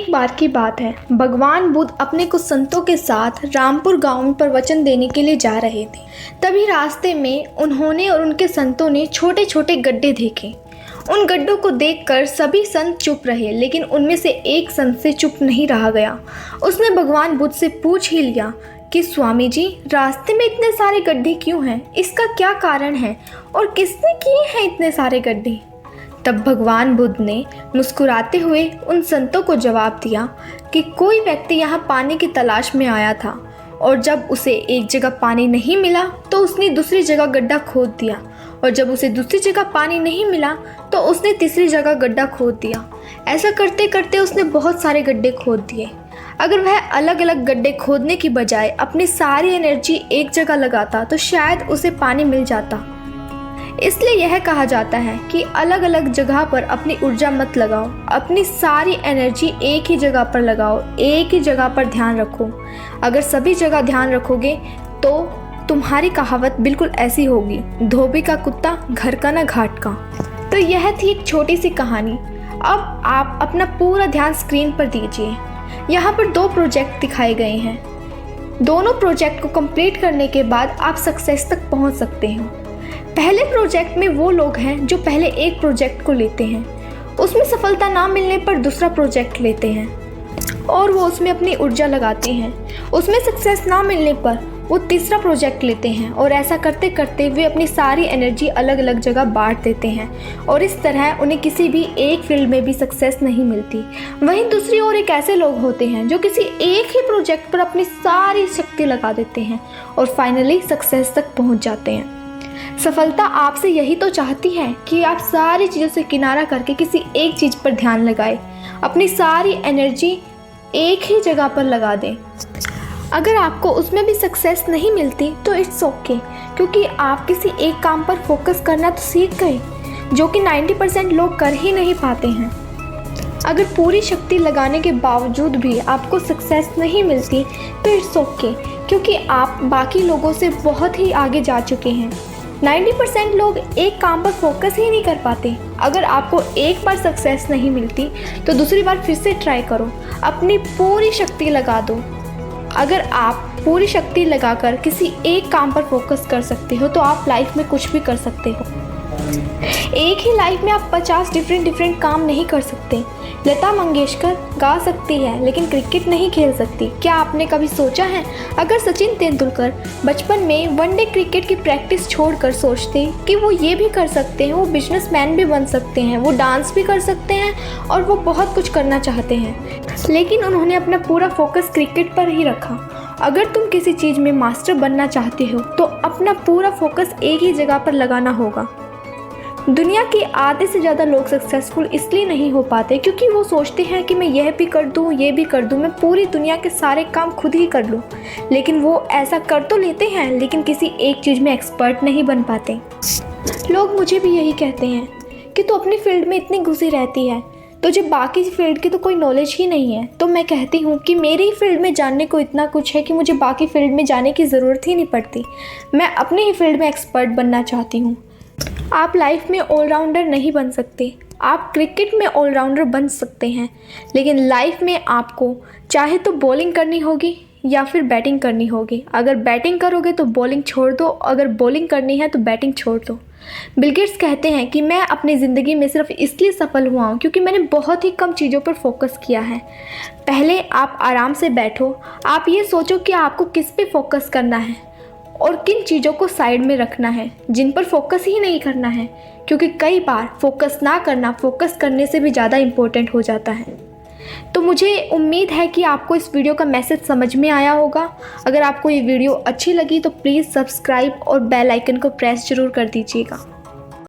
एक बार की बात है, भगवान बुद्ध अपने कुछ संतों के साथ रामपुर गांव में प्रवचन देने के लिए जा रहे थे। तभी रास्ते में उन्होंने और उनके संतों ने छोटे छोटे गड्ढे देखे। उन गड्ढों को देखकर सभी संत चुप रहे, लेकिन उनमें से एक संत से चुप नहीं रहा गया। उसने भगवान बुद्ध से पूछ ही लिया कि स्वामी जी, रास्ते में इतने सारे गड्ढे क्यों हैं? इसका क्या कारण है और किसने किए हैं इतने सारे गड्ढे? तब भगवान बुद्ध ने मुस्कुराते हुए उन संतों को जवाब दिया कि कोई व्यक्ति यहाँ पानी की तलाश में आया था और जब उसे एक जगह पानी नहीं मिला तो उसने दूसरी जगह गड्ढा खोद दिया, और जब उसे दूसरी जगह पानी नहीं मिला तो उसने तीसरी जगह गड्ढा खोद दिया। ऐसा करते करते उसने बहुत सारे गड्ढे खोद दिए। अगर वह अलग अलग गड्ढे खोदने की बजाय अपनी सारी एनर्जी एक जगह लगाता तो शायद उसे पानी मिल जाता। इसलिए यह कहा जाता है कि अलग अलग जगह पर अपनी ऊर्जा मत लगाओ, अपनी सारी एनर्जी एक ही जगह पर लगाओ, एक ही जगह पर ध्यान रखो। अगर सभी जगह ध्यान रखोगे तो तुम्हारी कहावत बिल्कुल ऐसी होगी, धोबी का कुत्ता घर का ना घाट का। तो यह थी एक छोटी सी कहानी। अब आप अपना पूरा ध्यान स्क्रीन पर दीजिए। यहाँ पर 2 प्रोजेक्ट दिखाए गए हैं। दोनों प्रोजेक्ट को कंप्लीट करने के बाद आप सक्सेस तक पहुँच सकते हैं। पहले प्रोजेक्ट में वो लोग हैं जो पहले एक प्रोजेक्ट को लेते हैं, उसमें सफलता ना मिलने पर दूसरा प्रोजेक्ट लेते हैं और वो उसमें अपनी ऊर्जा लगाते हैं। उसमें सक्सेस ना मिलने पर वो तीसरा प्रोजेक्ट लेते हैं और ऐसा करते करते वे अपनी सारी एनर्जी अलग अलग जगह बांट देते हैं और इस तरह उन्हें किसी भी एक फील्ड में भी सक्सेस नहीं मिलती। वहीं दूसरी ओर एक ऐसे लोग होते हैं जो किसी एक ही प्रोजेक्ट पर अपनी सारी शक्ति लगा देते हैं और फाइनली सक्सेस तक पहुंच जाते हैं। सफलता आपसे यही तो चाहती है कि आप सारी चीज़ों से किनारा करके किसी एक चीज़ पर ध्यान लगाएं, अपनी सारी एनर्जी एक ही जगह पर लगा दें। अगर आपको उसमें भी सक्सेस नहीं मिलती तो इट्स ओके, क्योंकि आप किसी एक काम पर फोकस करना तो सीख गए, जो कि 90% लोग कर ही नहीं पाते हैं। अगर पूरी शक्ति लगाने के बावजूद भी आपको सक्सेस नहीं मिलती तो इट्स ओके, क्योंकि आप बाकी लोगों से बहुत ही आगे जा चुके हैं। 90% लोग एक काम पर फोकस ही नहीं कर पाते। अगर आपको एक बार सक्सेस नहीं मिलती तो दूसरी बार फिर से ट्राई करो, अपनी पूरी शक्ति लगा दो। अगर आप पूरी शक्ति लगाकर किसी एक काम पर फोकस कर सकते हो तो आप लाइफ में कुछ भी कर सकते हो। एक ही लाइफ में आप 50 डिफरेंट काम नहीं कर सकते। लता मंगेशकर गा सकती है लेकिन क्रिकेट नहीं खेल सकती। क्या आपने कभी सोचा है, अगर सचिन तेंदुलकर बचपन में वनडे क्रिकेट की प्रैक्टिस छोड़कर सोचते कि वो ये भी कर सकते हैं, वो बिजनेसमैन भी बन सकते हैं, वो डांस भी कर सकते हैं और वो बहुत कुछ करना चाहते हैं, लेकिन उन्होंने अपना पूरा फोकस क्रिकेट पर ही रखा। अगर तुम किसी चीज़ में मास्टर बनना चाहते हो तो अपना पूरा फोकस एक ही जगह पर लगाना होगा। दुनिया के आधे से ज़्यादा लोग सक्सेसफुल इसलिए नहीं हो पाते क्योंकि वो सोचते हैं कि मैं यह भी कर दूँ, ये भी कर दूँ, मैं पूरी दुनिया के सारे काम खुद ही कर लूँ। लेकिन वो ऐसा कर तो लेते हैं लेकिन किसी एक चीज़ में एक्सपर्ट नहीं बन पाते। लोग मुझे भी यही कहते हैं कि तू अपनी फील्ड में इतनी घुसी रहती है, तुझे बाकी फील्ड की तो कोई नॉलेज ही नहीं है। तो मैं कहती हूँ कि मेरी ही फील्ड में जानने को इतना कुछ है कि मुझे बाकी फील्ड में जाने की ज़रूरत ही नहीं पड़ती। मैं अपनी ही फील्ड में एक्सपर्ट बनना चाहती हूँ। आप लाइफ में ऑलराउंडर नहीं बन सकते। आप क्रिकेट में ऑलराउंडर बन सकते हैं, लेकिन लाइफ में आपको चाहे तो बॉलिंग करनी होगी या फिर बैटिंग करनी होगी। अगर बैटिंग करोगे तो बॉलिंग छोड़ दो, अगर बॉलिंग करनी है तो बैटिंग छोड़ दो। बिल गेट्स कहते हैं कि मैं अपनी ज़िंदगी में सिर्फ इसलिए सफल हुआ हूँ क्योंकि मैंने बहुत ही कम चीज़ों पर फोकस किया है। पहले आप आराम से बैठो, आप ये सोचो कि आपको किस पे फोकस करना है और किन चीज़ों को साइड में रखना है, जिन पर फोकस ही नहीं करना है, क्योंकि कई बार फोकस ना करना फोकस करने से भी ज़्यादा इम्पोर्टेंट हो जाता है। तो मुझे उम्मीद है कि आपको इस वीडियो का मैसेज समझ में आया होगा। अगर आपको ये वीडियो अच्छी लगी तो प्लीज़ सब्सक्राइब और बेल आइकन को प्रेस ज़रूर कर दीजिएगा।